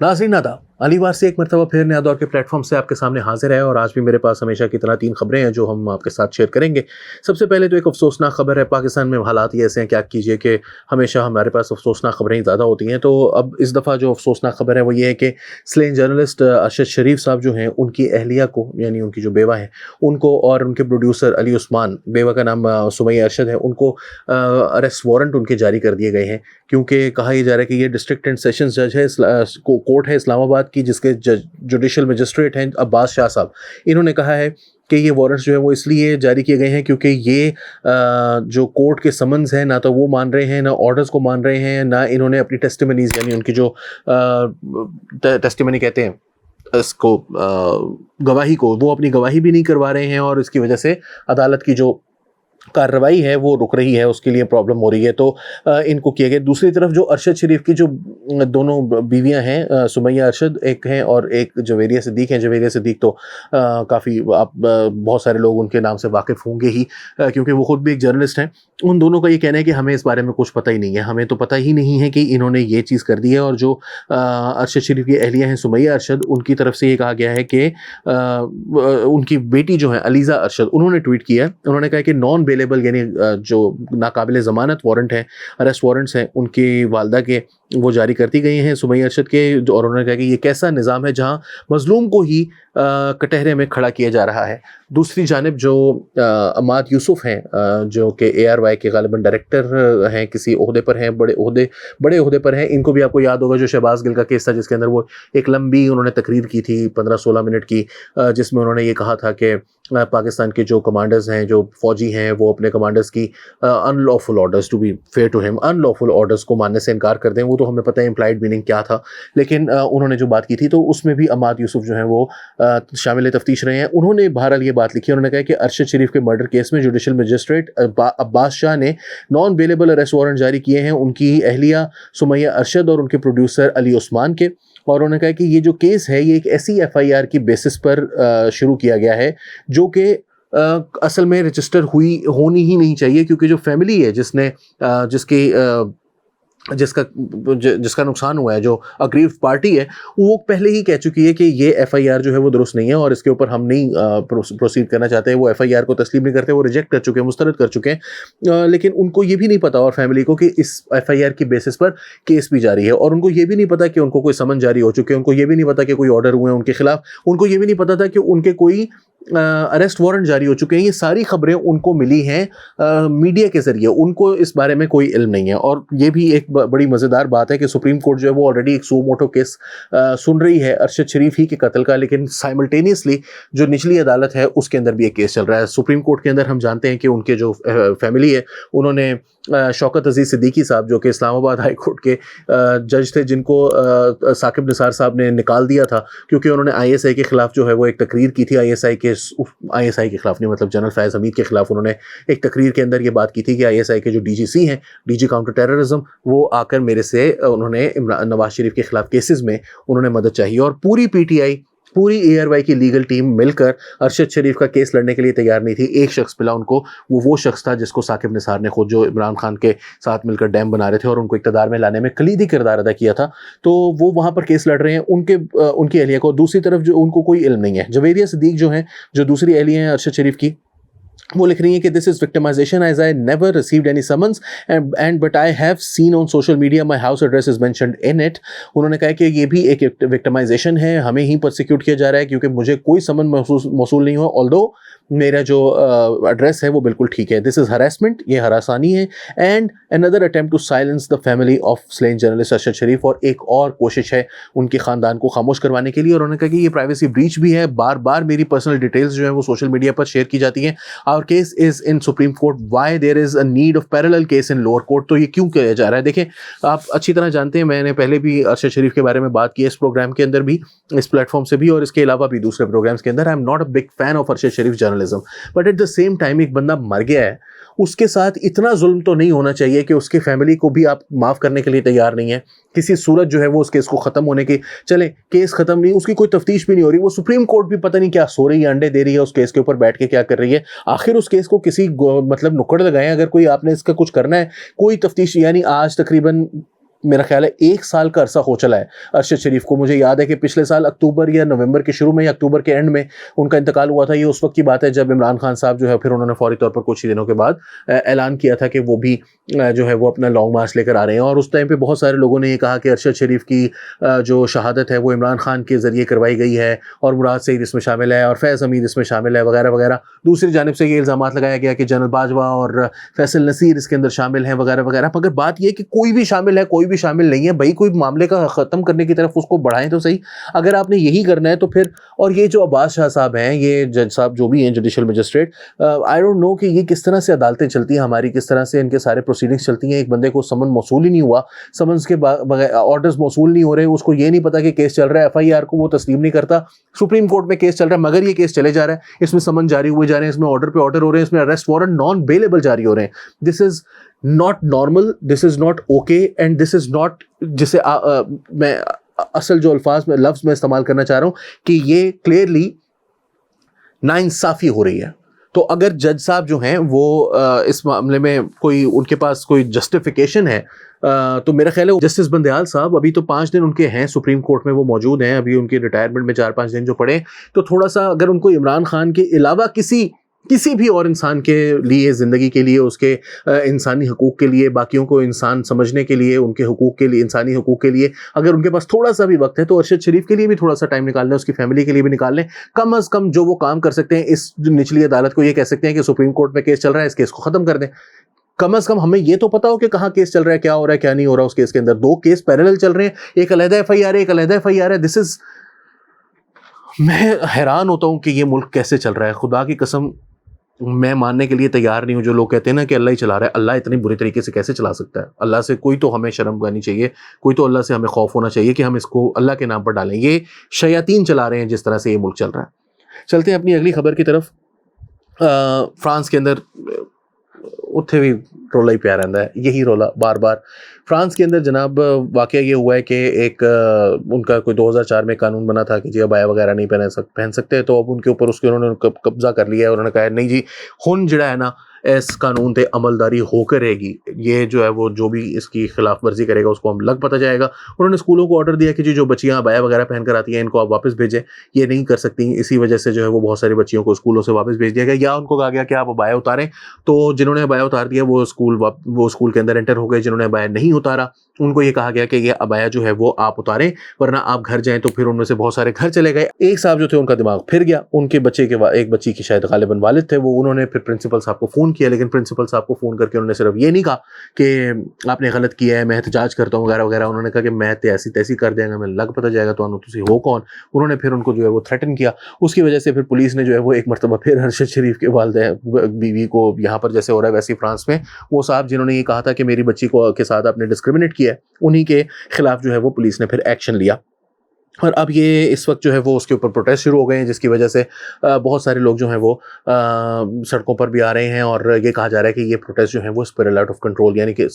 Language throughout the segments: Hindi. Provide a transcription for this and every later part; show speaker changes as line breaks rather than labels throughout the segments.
नाज़रीन आदाब, अली बार से एक मरतबा फिर नया दौर के प्लेटफॉर्म से आपके सामने हाजिर है और आज भी मेरे पास हमेशा की तरह 3 खबरें हैं जो हम आपके साथ शेयर करेंगे। सबसे पहले तो एक अफसोसनाक खबर है, पाकिस्तान में हालात ही ऐसे हैं, क्या कीजिए कि हमेशा हमारे पास अफसोसनाक खबरें ही ज़्यादा होती हैं। तो अब इस दफ़ा जो अफसोसनाक खबर है वो ये है कि स्लेन जर्नलिस्ट अरशद शरीफ साहब जो हैं, उनकी अहलिया को, यानी उनकी जो बेवा है, उनको और उनके प्रोड्यूसर अली उस्मान, बेवा का नाम सुमैया अरशद है, उनको अरेस्ट वारंट उनके जारी कर दिए गए हैं। क्योंकि कहा यह जा रहा है कि ये डिस्ट्रिक्ट एंड सेशंस जज है, कोर्ट है इस्लामाबाद की, जिसके जुडिशल मजिस्ट्रेट हैं अब्बास शाह साहब। इन्होंने कहा है कि ये वारंट्स जो है वो इसलिए जारी किए गए हैं क्योंकि ये जो कोर्ट के समन्स हैं, ना तो वो मान रहे हैं, ना ऑर्डर्स को मान रहे हैं, ना इन्होंने अपनी टेस्टिमनीज, यानी उनकी जो टेस्टिमनी कहते हैं इसको, गवाही को, वो अपनी गवाही भी नहीं करवा रहे हैं और इसकी वजह से अदालत की जो कार्रवाई है वो रुक रही है, उसके लिए प्रॉब्लम हो रही है। तो इनको किया गया। दूसरी तरफ जो अरशद शरीफ की जो दोनों बीवियां हैं, सुमैया अरशद एक हैं और एक जवेरिया सिद्दीक हैं। जवेरिया सिद्दीक तो काफ़ी आप बहुत सारे लोग उनके नाम से वाकिफ़ होंगे ही, क्योंकि वो ख़ुद भी एक जर्नलिस्ट हैं। उन दोनों का ये कहना है कि हमें इस बारे में कुछ पता ही नहीं है, हमें तो पता ही नहीं है कि इन्होंने ये चीज़ कर दी है। और जो अरशद शरीफ की अहलिया हैं सुमैया अरशद, उनकी तरफ से ये कहा गया है कि उनकी बेटी जो है अलीज़ा अरशद, उन्होंने ट्वीट किया है। उन्होंने कहा कि नॉन बेलेबल, यानी जो नाकाबिल ज़मानत वारंट है, अरेस्ट वारंट्स हैं, उनकी वालदा के वो जारी करती गई हैं सुमैया अरशद के। और उन्होंने कहा कि ये कैसा निज़ाम है जहां मजलूम को ही कटहरे में खड़ा किया जा रहा है। दूसरी जानिब जो अमाद यूसुफ हैं, जो कि ARY के गालिबन डायरेक्टर हैं, किसी ओहदे पर हैं, बड़े ओहदे पर हैं। इनको भी आपको याद होगा जो शहबाज गिल का केस था, जिसके अंदर वो एक लंबी उन्होंने तकरीर की थी 15-16 मिनट की, जिसमें उन्होंने ये कहा था कि पाकिस्तान के जो कमांडर्स हैं, जो फौजी हैं, वो अपने कमांडर्स की unlawful orders, to be fair to him, unlawful orders को मानने से इनकार कर दें। वो तो हमें पता है इम्प्लाइड मीनिंग क्या था, लेकिन उन्होंने जो बात की थी तो उसमें भी अमाद यूसुफ जो हैं वो शामिल तफ्तीश रहे हैं। उन्होंने बहरहाल ये बात लिखी, उन्होंने कहा कि अरशद शरीफ के मर्डर केस में जुडिशल मजिस्ट्रेट अब्बास शाह ने नॉन बेलेबल अरेस्ट वारंट जारी किए हैं उनकी अहलिया सुमैया अरशद और उनके प्रोड्यूसर अली उस्मान के। और उन्होंने कहा कि ये जो केस है ये एक ऐसी FIR की बेसिस पर शुरू किया गया है जो कि असल में रजिस्टर होनी ही नहीं चाहिए, क्योंकि जो फैमिली है जिसका नुकसान हुआ है, जो अग्रीव पार्टी है, वो पहले ही कह चुकी है कि ये FIR जो है वो दुरुस्त नहीं है और इसके ऊपर हम नहीं प्रोसीड करना चाहते। वो FIR को तस्लीम नहीं करते, वो रिजेक्ट कर चुके हैं, मुस्तरद कर चुके हैं। लेकिन उनको ये भी नहीं पता, और फैमिली को, कि इस FIR की बेसिस पर केस भी जारी है। और उनको ये भी नहीं पता कि उनको कोई समन जारी हो चुके हैं, उनको ये भी नहीं पता कि कोई ऑर्डर हुए हैं उनके खिलाफ, उनको ये भी नहीं पता था कि उनके कोई अरेस्ट वारंट जारी हो चुके हैं। ये सारी खबरें उनको मिली हैं मीडिया के जरिए, उनको इस बारे में कोई इल्म नहीं है। और ये भी एक बड़ी मज़ेदार बात है कि सुप्रीम कोर्ट जो है वो ऑलरेडी एक सू मोटो केस सुन रही है अरशद शरीफ ही के कत्ल का, लेकिन साइमल्टेनियसली जो निचली अदालत है उसके अंदर भी एक केस चल रहा है। सुप्रीम कोर्ट के अंदर हम जानते हैं कि उनके जो फैमिली है, उन्होंने शौकत अजीज़ सिद्दीकी साहब, जो कि इस्लामाबाद हाई कोर्ट के जज थे, जिनको साकिब निसार साहब ने निकाल दिया था क्योंकि उन्होंने ISI के खिलाफ जो है वो एक तकरीर की थी। ISI के खिलाफ नहीं, मतलब जनरल फैज़ हमीद के खिलाफ उन्होंने एक तकरीर के अंदर ये बात की थी कि ISI के जो DGC हैं, DG काउंटर टेररिज्म, वो आकर मेरे से उन्होंने नवाज शरीफ के खिलाफ केसेस में उन्होंने मदद चाहिए। और पूरी PTI, पूरी ARY की लीगल टीम मिलकर अरशद शरीफ का केस लड़ने के लिए तैयार नहीं थी। एक शख्स मिला उनको, वो शख्स था जिसको साकिब निसार ने खुद, जो इमरान खान के साथ मिलकर डैम बना रहे थे और उनको इक़्तिदार में लाने में कलीदी किरदार अदा किया था, तो वो वहाँ पर केस लड़ रहे हैं उनकी अहलिया को। दूसरी तरफ जो उनको कोई इल्म नहीं है, जवेरिया सिद्दीक जो हैं, जो दूसरी अहलिया हैं अरशद शरीफ की, वो लिख रही हैं कि this is victimisation as I never received any summons and but I have seen on social media my house address is mentioned in it. उन्होंने कहा कि ये भी एक विक्टिमाइजेशन है, हमें ही प्रोसिक्यूट किया जा रहा है क्योंकि मुझे कोई समन मौसूल नहीं हुआ, ऑल्दो मेरा जो एड्रेस है वो बिल्कुल ठीक है। दिस इज़ हरासमेंट, ये हरासानी है, and another attempt to silence the family of slain journalist Arshad Sharif, और एक और कोशिश है उनके ख़ानदान को खामोश करवाने के लिए। और उन्होंने कहा कि ये प्राइवेसी ब्रीच भी है, बार बार मेरी पर्सनल डिटेल्स जो है वो सोशल मीडिया पर शेयर की जाती हैं। Our case is in supreme court, why there is a need of parallel case in lower court. तो ये क्यों किया जा रहा है? देखें, आप अच्छी तरह जानते हैं, मैंने पहले भी अरशद शरीफ के बारे में बात की, इस प्रोग्राम के अंदर भी, इस प्लेटफॉर्म से भी, और इसके अलावा भी दूसरे प्रोग्राम्स के अंदर। I am not a big fan of Arshad Sharif journalism, but at the same time एक बंदा मर गया है, उसके साथ इतना जुल्म तो नहीं होना चाहिए कि उसके फैमिली को भी आप माफ़ करने के लिए तैयार नहीं है। किसी सूरत जो है वो उस केस को ख़त्म होने की, चले केस ख़त्म नहीं, उसकी कोई तफ्तीश भी नहीं हो रही, वो सुप्रीम कोर्ट भी पता नहीं क्या सो रही है, अंडे दे रही है, उस केस के ऊपर बैठ के क्या कर रही है। आखिर उस केस को किसी मतलब नुक्कड़ लगाएं, अगर कोई आपने इसका कुछ करना है, कोई तफ्तीश, यानी आज तकरीबन मेरा ख्याल है 1 साल का अरसा हो चला है अरशद शरीफ को। मुझे याद है कि पिछले साल अक्टूबर या नवंबर के शुरू में या अक्टूबर के एंड में उनका इंतकाल हुआ था। ये उस वक्त की बात है जब इमरान खान साहब जो है फिर उन्होंने फौरी तौर पर कुछ ही दिनों के बाद ऐलान किया था कि वो भी जो है वो अपना लॉन्ग मार्च लेकर आ रहे हैं। और उस टाइम पे बहुत सारे लोगों ने ये कहा कि अरशद शरीफ की जो शहादत है वो इमरान खान के ज़रिए करवाई गई है और मुराद सईद इसमें शामिल है और फैज़ हमीद इसमें शामिल है वगैरह वगैरह। दूसरी जानिब से ये इल्ज़ाम लगाया गया कि जनरल बाजवा और फैसल नसीर इसके अंदर शामिल हैं वगैरह वगैरह। मगर बात यह कि कोई भी शामिल है कोई भी शामिल नहीं है भाई, कोई मामले का ख़त्म करने की तरफ उसको बढ़ाएं तो सही। अगर आपने यही करना है तो फिर, और ये जो अब्बास शाह साहब हैं, ये जज साहब जो भी हैं judicial magistrate, I don't know कि ये किस तरह से अदालतें चलती हैं हमारी, किस तरह से इनके सारे प्रोसीडिंग्स चलती हैं। एक बंदे को समन मौसूल ही नहीं हुआ, समन्स के ऑर्डर्स मौसूल नहीं हो रहे, उसको ये नहीं पता कि केस चल रहा है, FIR को वो तस्लीम नहीं करता, सुप्रीम कोर्ट में केस चल रहा है मगर ये केस चले जा रहा है, इसमें समन जारी हुए जा रहे हैं, इसमें ऑर्डर पे ऑर्डर हो रहे हैं, इसमें अरेस्ट वारंट नॉन बेलेबल जारी हो रहे हैं। This is not normal, this is not okay and this is not, जिसे मैं असल जो अल्फाज में लफ्ज़ में इस्तेमाल करना चाह रहा हूँ कि ये क्लियरली नाइंसाफ़ी हो रही है। तो अगर जज साहब जो हैं वो इस मामले में कोई उनके पास कोई जस्टिफिकेशन है तो मेरा ख्याल है जस्टिस बंदयाल साहब, अभी तो 5 दिन उनके हैं सुप्रीम कोर्ट में, वो मौजूद हैं, अभी उनकी रिटायरमेंट में 4-5 दिन जो पड़े, तो थोड़ा सा अगर उनको इमरान खान के अलावा किसी भी और इंसान के लिए, ज़िंदगी के लिए, उसके इंसानी हकूक़ के लिए, बाकियों को इंसान समझने के लिए, उनके हकूक़ के लिए, इंसानी हकूक़ के लिए अगर उनके पास थोड़ा सा भी वक्त है तो अरशद शरीफ के लिए भी थोड़ा सा टाइम निकाल लें, उसकी फैमिली के लिए भी निकाल लें। कम अज़ कम जो वो काम कर सकते हैं, इस निचली अदालत को ये कह सकते हैं कि सुप्रीम कोर्ट में केस चल रहा है, इस केस को ख़त्म कर दें। कम अज़ कम हमें ये तो पता हो कि कहाँ केस चल रहा है, क्या हो रहा है, क्या नहीं हो रहा उस केस के अंदर। 2 केस पैरेलल चल रहे हैं, एक अलहदा FIR है, एक अलहदा FIR है। दिस इज़, मैं हैरान होता हूँ कि ये मुल्क कैसे चल रहा है। खुदा की कसम मैं मानने के लिए तैयार नहीं हूँ जो लोग कहते हैं ना कि अल्लाह ही चला रहा है। अल्लाह इतनी बुरी तरीके से कैसे चला सकता है? अल्लाह से कोई तो हमें शर्म करनी चाहिए, कोई तो अल्लाह से हमें खौफ होना चाहिए कि हम इसको अल्लाह के नाम पर डालें। ये शयातीन चला रहे हैं जिस तरह से ये मुल्क चल रहा है। चलते हैं अपनी अगली खबर की तरफ। फ्रांस के अंदर उत्थे भी रोला ही पिया रहता है, यही रोला बार बार। फ्रांस के अंदर जनाब वाकया ये हुआ है कि एक उनका कोई 2004 में कानून बना था कि जी अबाया वगैरह नहीं पहन सकते, तो अब उनके ऊपर उसके उन्होंने कब्जा कर लिया है। उन्होंने कहा नहीं जी, हुन जड़ा है ना इस कानून पे अमलदारी होकर रहेगी, ये जो है वो जो भी इसकी खिलाफ वर्जी करेगा उसको हम लग पता जाएगा। उन्होंने स्कूलों को ऑर्डर दिया कि जी जो बच्चियाँ अबाया वगैरह पहन कर आती हैं इनको आप वापस भेजें, ये नहीं कर सकती। इसी वजह से जो है वो बहुत सारी बच्चियों को स्कूलों से वापस भेज दिया गया, या उनको कहा गया कि आप अबाया उतारें। तो जिन्होंने अबाया उतार दिया वो स्कूल के अंदर एंटर हो गए, जिन्होंने अबाया नहीं उतारा उनको ये कहा गया कि ये अबाया जो है वो आप उतारें वरना आप घर जाएं। तो फिर उनमें से बहुत सारे घर चले गए। एक साहब जो थे उनका दिमाग फिर गया, उनके बच्चे के एक बच्ची की शायद गालिबन वालिद थे वो, उन्होंने फिर प्रिंसिपल साहब को फ़ोन किया, लेकिन प्रिंसिपल साहब को फ़ोन करके उन्होंने सिर्फ ये नहीं कहा कि आपने गलत किया है, मैं एहतजाज करता हूँ वगैरह वगैरह। उन्होंने कहा कि मैं ऐसी तैसी कर देंगे, मैं लग पता जाएगा तो तुसी हो कौन। उन्होंने फिर उनको जो है वो थ्रेटन किया। उसकी वजह से फिर पुलिस ने जो है वो एक मरतबा फिर अरशद शरीफ के वालिद बीवी को, यहाँ पर जैसे हो रहा है वैसे फ्रांस में, वो साहब जिन्होंने ये कहा था कि मेरी बच्ची को के साथ आपने डिस्क्रिमिनेट किया है, उन्हीं के खिलाफ जो है वो पुलिस ने फिर एक्शन लिया। और अब ये इस वक्त जो है वो उसके ऊपर प्रोटेस्ट शुरू हो गए हैं, जिसकी वजह से बहुत सारे लोग जो हैं वो सड़कों पर भी आ रहे हैं। और ये कहा जा रहा है कि ये प्रोटेस्ट जो है वो स्पिरल आउट ऑफ कंट्रोल, यानी कि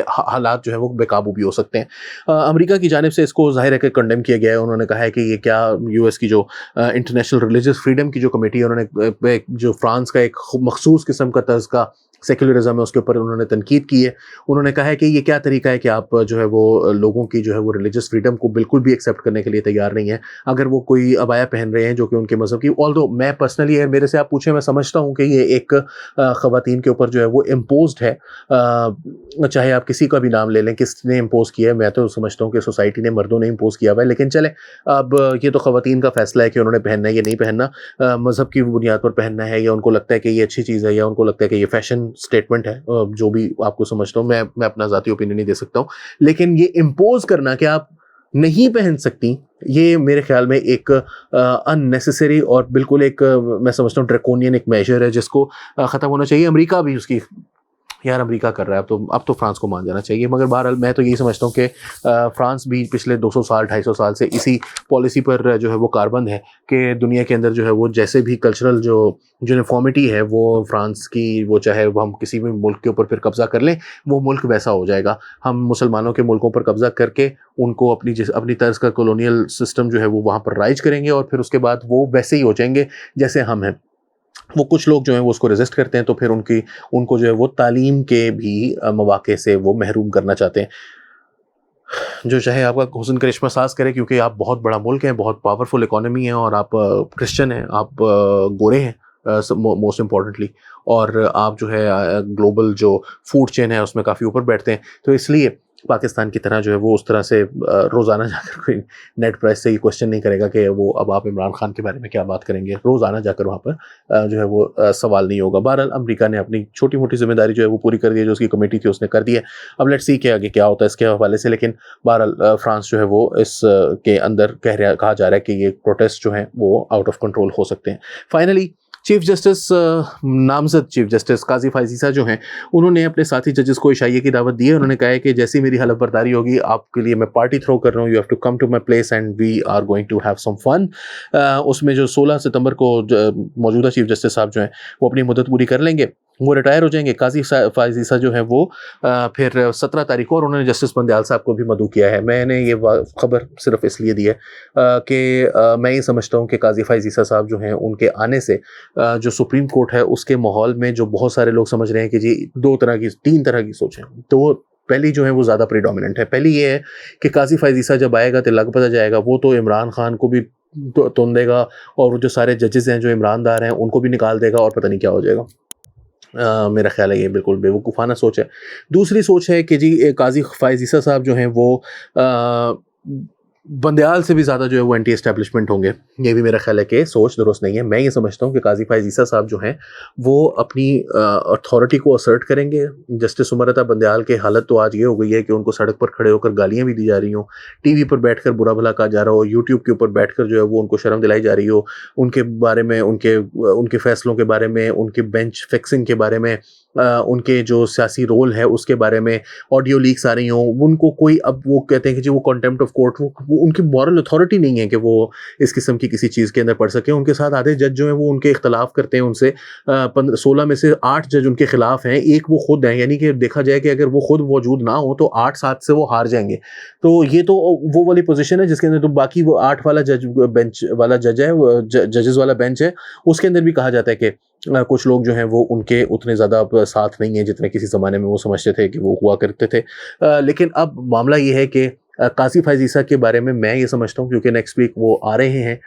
हालात जो है वो बेकाबू भी हो सकते हैं। अमेरिका की जानिब से इसको जाहिर है कि कंडेम किया गया है। उन्होंने कहा है कि ये क्या US की जो इंटरनेशनल रिलीजियस फ्रीडम की जो कमेटी है, उन्होंने जो फ्रांस का एक मखसूस किस्म का तर्ज का सेक्युलरिज्म है उसके ऊपर उन्होंने तनकीद की है। उन्होंने कहा है कि ये क्या तरीका है कि आप जो है वो लोगों की जो है वो रिलीजियस फ्रीडम को बिल्कुल भी एक्सेप्ट करने के लिए तैयार नहीं है। अगर वो कोई अबाया पहन रहे हैं जो कि उनके मज़हब की, ऑल्दो मैं पर्सनली है, मेरे से आप पूछें, मैं समझता हूँ कि ये एक ख़वातीन के ऊपर जो है वो इम्पोज्ड है। चाहे आप किसी का भी नाम ले लें, किसने इम्पोज किया है, मैं तो समझता हूँ कि सोसाइटी ने, मर्दों ने इम्पोज किया हुआ है। लेकिन चले, अब ये तो ख़वातीन का फ़ैसला है कि उन्होंने पहनना है या नहीं पहनना, मज़हब की बुनियाद पर पहनना है, या उनको लगता है कि ये अच्छी चीज़ है, या उनको लगता है कि ये फ़ैशन स्टेटमेंट है। जो भी आपको समझता हूँ, मैं अपना ज़ाती ओपिनियन नहीं दे सकता हूँ, लेकिन ये इम्पोज करना कि आप नहीं पहन सकती, ये मेरे ख्याल में एक अननेसेसरी और बिल्कुल एक मैं समझता हूँ ड्रैकोनियन एक मेजर है जिसको ख़त्म होना चाहिए। अमेरिका भी उसकी, यार अमेरिका कर रहा है, अब तो फ्रांस को मान जाना चाहिए। मगर बहरहाल मैं तो यही समझता हूँ कि फ्रांस भी पिछले 200 साल 250 साल से इसी पॉलिसी पर जो है वो कारबंद है कि दुनिया के अंदर जो है वो जैसे भी कल्चरल जो यूनिफॉर्मिटी है वो फ्रांस की, वो चाहे वो हम किसी भी मुल्क के ऊपर फिर कब्ज़ा कर लें, वो मुल्क वैसा हो जाएगा। हम मुसलमानों के मुल्कों पर कब्ज़ा करके उनको अपनी तर्ज का कॉलोनियल सिस्टम जो है वो वहाँ पर राइज करेंगे, और फिर उसके बाद वो वैसे ही हो जाएंगे जैसे हम हैं। वो कुछ लोग जो हैं वो उसको रेजिस्ट करते हैं, तो फिर उनको जो है वो तालीम के भी मौके से वो महरूम करना चाहते हैं। जो चाहे आपका हुस्न करिश्मा साज करे, क्योंकि आप बहुत बड़ा मुल्क हैं, बहुत पावरफुल इकोनॉमी है और आप क्रिश्चियन हैं, आप गोरे हैं मोस्ट इम्पॉर्टेंटली, और आप जो है ग्लोबल जो फूड चेन है उसमें काफ़ी ऊपर बैठते हैं। तो इसलिए पाकिस्तान की तरह जो है वो उस तरह से रोज़ाना जाकर कोई नेट प्राइस से ये क्वेश्चन नहीं करेगा कि वो अब आप इमरान खान के बारे में क्या बात करेंगे। रोज़ाना जाकर वहाँ पर जो है वो सवाल नहीं होगा। बहरहाल अमेरिका ने अपनी छोटी मोटी जिम्मेदारी जो है वो पूरी कर दी है, जो उसकी कमेटी थी उसने कर दी है। अब लेट्स सी के आगे क्या होता है इसके हवाले से। लेकिन बहरहाल फ्रांस जो है वो इस के अंदर कहा जा रहा है कि ये प्रोटेस्ट जो है वो आउट ऑफ कंट्रोल हो सकते हैं। फाइनली चीफ जस्टिस नामजद चीफ जस्टिस काजी फाइजीसा जो हैं, उन्होंने अपने साथी जजेस को इशाइये की दावत दी है। उन्होंने कहा है कि जैसी मेरी हलफ बर्दारी होगी आपके लिए मैं पार्टी थ्रो कर रहा हूँ, you have to come to my place and we are going to have some fun. उसमें जो 16 सितंबर को मौजूदा चीफ जस्टिस साहब जो हैं वो अपनी मुद्दत पूरी कर लेंगे, वो रिटायर हो जाएंगे। काजी फाइजीसा जो है वो फिर 17 तारीख को, और उन्होंने जस्टिस बंदयाल साहब को भी मदऊ किया है। मैंने ये खबर सिर्फ इसलिए दी है कि मैं ये समझता हूँ कि काजी फाइजीसा साहब जो हैं उनके आने से जो सुप्रीम कोर्ट है उसके माहौल में जो बहुत सारे लोग समझ रहे हैं कि जी 3 तरह की सोचें, तो वो पहली जो है वो ज़्यादा प्रीडोमिनेंट है। पहली ये है कि काजी फाइजीसा जब आएगा तो लग पता जाएगा, वो तो इमरान खान को भी तुन देगा और जो सारे जजेस हैं जो इमरानदार हैं उनको भी निकाल देगा और पता नहीं क्या हो जाएगा। मेरा ख्याल है ये बिल्कुल बेवकूफ़ाना सोच है। दूसरी सोच है कि जी काजी फाइजीसा साहब जो हैं वो बंदयाल से भी ज़्यादा जो है वो एंटी एस्टेब्लिशमेंट होंगे। ये भी मेरा ख्याल है कि सोच दुरुस्त नहीं है। मैं ये समझता हूँ कि काजी फाइजीसा साहब जो हैं वो अपनी अथॉरिटी को असर्ट करेंगे। जस्टिस उमर अता बंदयाल की हालत तो आज ये हो गई है कि उनको सड़क पर खड़े होकर गालियाँ भी दी जा रही हों, टीवी पर बैठकर बुरा भला कहा जा रहा हो, यूट्यूब के ऊपर बैठकर जो है वो उनको शर्म दिलाई जा रही हो, उनके बारे में, उनके फैसलों के बारे में, उनके बेंच फिक्सिंग के बारे में, उनके जो सियासी रोल है उसके बारे में ऑडियो लीक्स आ रही हों। उनको कोई, अब वो कहते हैं कि जी वो कंटेम्प्ट ऑफ कोर्ट, वो उनकी मॉरल अथॉरिटी नहीं है कि वो इस किस्म की किसी चीज़ के अंदर पढ़ सके। उनके साथ आधे जज जो हैं वो उनके इख्तलाफ करते हैं, उनसे 16 में से 8 जज उनके खिलाफ हैं, एक वो खुद हैं। यानी कि देखा जाए कि अगर वो खुद मौजूद ना हो तो 8-7 से वो हार जाएंगे। तो ये तो वो वाली पोजीशन है जिसके अंदर तो बाकी वो 8 वाला बेंच वाला जज है, जजेस वाला बेंच है, उसके अंदर भी कहा जाता है कि कुछ लोग जो हैं वो उनके उतने ज़्यादा साथ नहीं है जितने किसी ज़माने में वो समझते थे कि वो हुआ करते थे। लेकिन अब मामला ये है कि काजी फाइजीसा के बारे में मैं ये समझता हूँ, क्योंकि नेक्स्ट वीक वो आ रहे हैं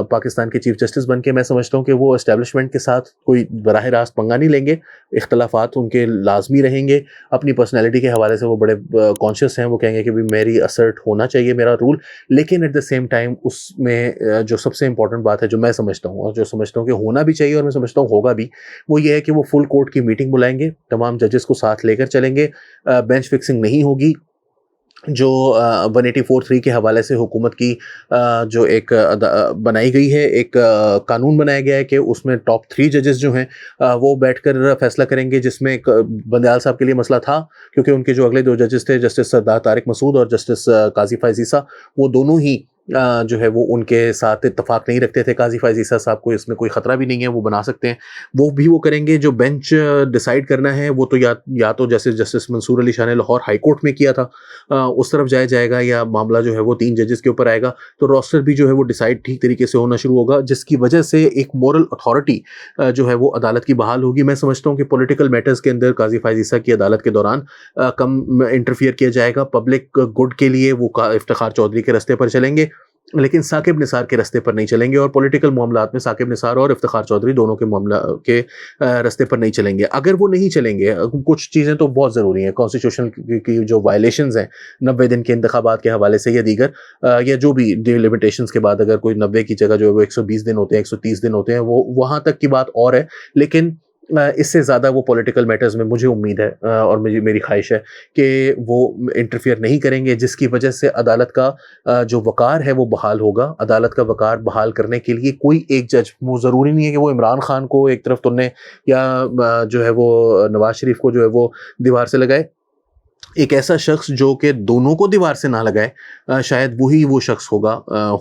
पाकिस्तान के चीफ जस्टिस बन के, मैं समझता हूँ कि वो एस्टेब्लिशमेंट के साथ कोई बराह रास्त पंगा नहीं लेंगे। इख्तलाफात उनके लाजमी रहेंगे। अपनी पर्सनैलिटी के हवाले से वो बड़े कॉन्शियस हैं। वो कहेंगे कि भी मेरी असर्ट होना चाहिए मेरा रूल, लेकिन एट द सेम टाइम उसमें जो सबसे इंपॉर्टेंट बात है जो मैं समझता हूँ और जो समझता हूँ कि होना भी चाहिए और मैं समझता हूँ होगा भी, वो ये है कि वो फुल कोर्ट की मीटिंग बुलाएंगे, तमाम जजेस को साथ लेकर चलेंगे, बेंच फिक्सिंग नहीं होगी। जो 1843 के हवाले से हुकूमत की जो एक बनाई गई है, एक कानून बनाया गया है कि उसमें टॉप 3 जजेस जो हैं वो बैठकर फैसला करेंगे, जिसमें एक बंदयाल साहब के लिए मसला था क्योंकि उनके जो अगले 2 जजेस थे, जस्टिस सरदार तारिक मसूद और जस्टिस काजी फाइजीसा, वो दोनों ही जो है वो उनके साथ इत्तफाक नहीं रखते थे। काजी फाइजीसा साहब को इसमें कोई ख़तरा भी नहीं है, वो बना सकते हैं, वो करेंगे। जो बेंच डिसाइड करना है वो तो या तो जैसे जस्टिस मंसूर अली शाह ने लाहौर हाई कोर्ट में किया था उस तरफ जाएगा, या मामला जो है वो 3 जजेस के ऊपर आएगा, तो रोस्टर भी जो है वो डिसाइड ठीक तरीके से होना शुरू होगा, जिसकी वजह से एक मोरल अथॉरिटी जो है वो अदालत की बहाल होगी। मैं समझता हूँ कि पॉलिटिकल मैटर्स के अंदर काजी फाइजीसा की अदालत के दौरान कम इंटरफियर किया जाएगा। पब्लिक गुड के लिए वो इफ्तिखार चौधरी के रास्ते पर चलेंगे, लेकिन साकिब निसार के रास्ते पर नहीं चलेंगे, और पॉलिटिकल मामलात में साकिब निसार और इफ्तिखार चौधरी दोनों के मामला के रास्ते पर नहीं चलेंगे। अगर वो नहीं चलेंगे, कुछ चीज़ें तो बहुत ज़रूरी हैं, कॉन्स्टिट्यूशन की जो वायलेशंस हैं 90 दिन के इंतखाबात के हवाले से या दीगर, या जो भी लिमिटेशंस के बाद अगर कोई 90 की जगह जो है वो 120 दिन होते हैं, 130 दिन होते हैं, वो वहाँ तक की बात और है। लेकिन इससे ज़्यादा वो पॉलिटिकल मैटर्स में मुझे उम्मीद है और मेरी ख्वाहिश है कि वो इंटरफियर नहीं करेंगे, जिसकी वजह से अदालत का जो वक़ार है वो बहाल होगा। अदालत का वक़ार बहाल करने के लिए कोई एक जज, वो ज़रूरी नहीं है कि वो इमरान खान को एक तरफ तुलने या जो है वो नवाज शरीफ को जो है वो दीवार से लगाए। एक ऐसा शख्स जो कि दोनों को दीवार से ना लगाए, शायद वही वो शख्स होगा।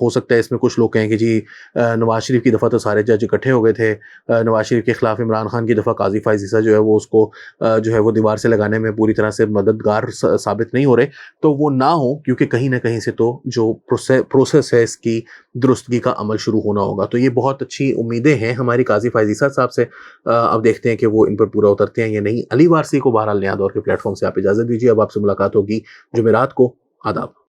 हो सकता है इसमें कुछ लोग कहें कि जी नवाज शरीफ की दफ़ा तो सारे जज इकट्ठे हो गए थे, नवाज शरीफ के ख़िलाफ़ इमरान खान की दफ़ा काजी फाइजीसा जो है वो उसको जो है वो दीवार से लगाने में पूरी तरह से मददगार साबित नहीं हो रहे। तो वो ना हो, क्योंकि कहीं ना कहीं से तो जो प्रोसेस है इसकी दुरुस्तगी का अमल शुरू होना होगा। तो ये बहुत अच्छी उम्मीदें हैं हमारी काजी फाइजीसा साहब से। अब देखते हैं कि वो इन पर पूरा उतरते हैं या नहीं। अली वारसी को बहरहाल नया दौर के प्लेटफॉर्म से आप इजाज़त दीजिए। अब आपसे मुलाकात होगी जुमेरात को। आदाब।